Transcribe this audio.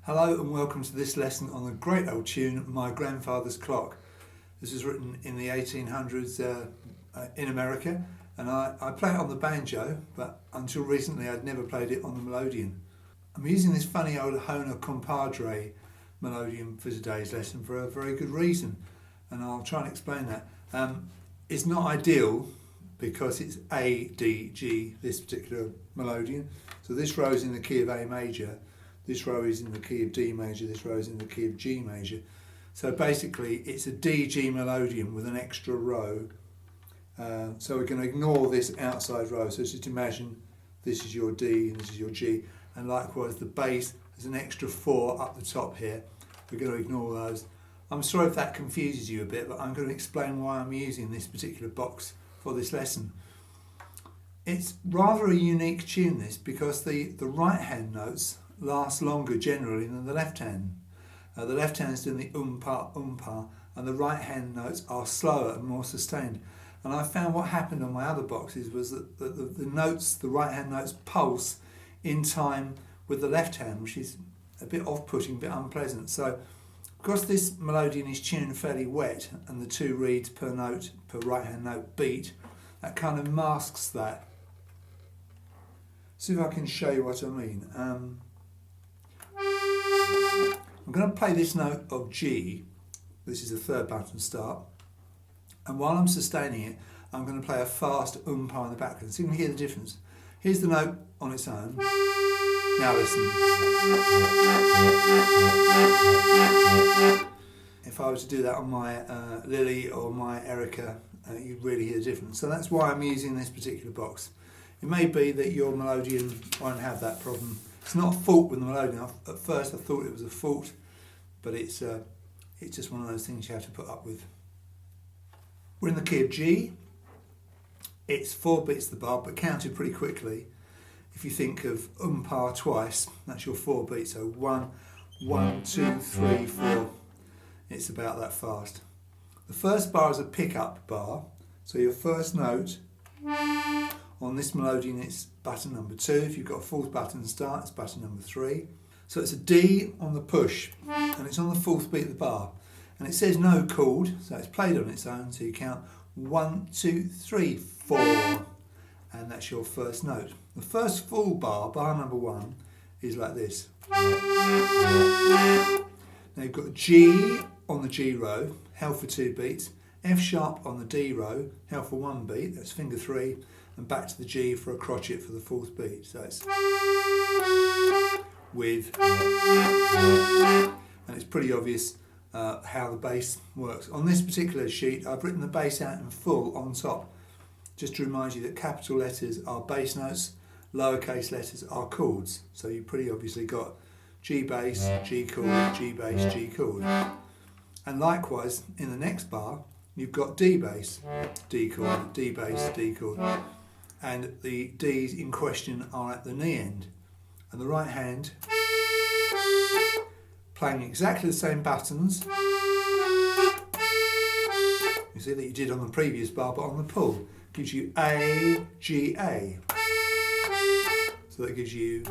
Hello and welcome to this lesson on the great old tune My Grandfather's Clock. This was written in the 1800s in America, and I play it on the banjo, but until recently I'd never played it on the Melodeon. I'm using this funny old Hona compadre Melodeon for today's lesson for a very good reason, and I'll try and explain that. It's not ideal because it's A, D, G, this particular Melodeon. So this row is in the key of A major, this row is in the key of D major, this row is in the key of G major. So basically it's a D, G Melodeon with an extra row. So we're going to ignore this outside row. So just imagine this is your D and this is your G. And likewise the bass has an extra 4 up the top here. We're going to ignore those. I'm sorry if that confuses you a bit, but I'm going to explain why I'm using this particular box for this lesson. It's rather a unique tune, this, because the right hand notes last longer generally than the left hand. The left hand is doing the umpa, umpa, and the right hand notes are slower and more sustained. And I found what happened on my other boxes was that the notes, the right hand notes, pulse in time with the left hand, which is a bit off-putting, a bit unpleasant. So because this Melodeon is tuned fairly wet and the 2 reeds per note, per right hand note beat, that kind of masks that. See if I can show you what I mean. I'm going to play this note of G. This is the 3rd button start, and while I'm sustaining it I'm going to play a fast umpa in the background so you can hear the difference. Here's the note on its own. Now listen. If I were to do that on my Lily or my Erica, you'd really hear the difference. So that's why I'm using this particular box. It may be that your Melodeon won't have that problem. It's not a fault with the Melodeon. At first I thought it was a fault, but it's just one of those things you have to put up with. We're in the key of G. It's 4 beats the bar, but counted pretty quickly. If you think of umpa twice, that's your 4 beats. So 1, 1, 2, 3, 4. It's about that fast. The first bar is a pickup bar. So your first note on this Melodeon, it's button number 2. If you've got a 4th button start, it's button number 3. So it's a D on the push, and it's on the 4th beat of the bar. And it says no chord, so it's played on its own. So you count 1, 2, 3, 4, and that's your first note. The first full bar, bar number 1, is like this. Now you've got G on the G row, held for 2 beats. F sharp on the D row, held for 1 beat, that's finger 3, and back to the G for a crotchet for the 4th beat. So it's with, and it's pretty obvious how the bass works. On this particular sheet I've written the bass out in full on top, just to remind you that capital letters are bass notes, lowercase letters are chords. So you pretty obviously got G bass, G chord, G bass, G chord. And likewise in the next bar you've got D bass, D chord, D bass, D chord, and the D's in question are at the knee end, and the right hand playing exactly the same buttons you see that you did on the previous bar, but on the pull gives you A, G, A. So that gives you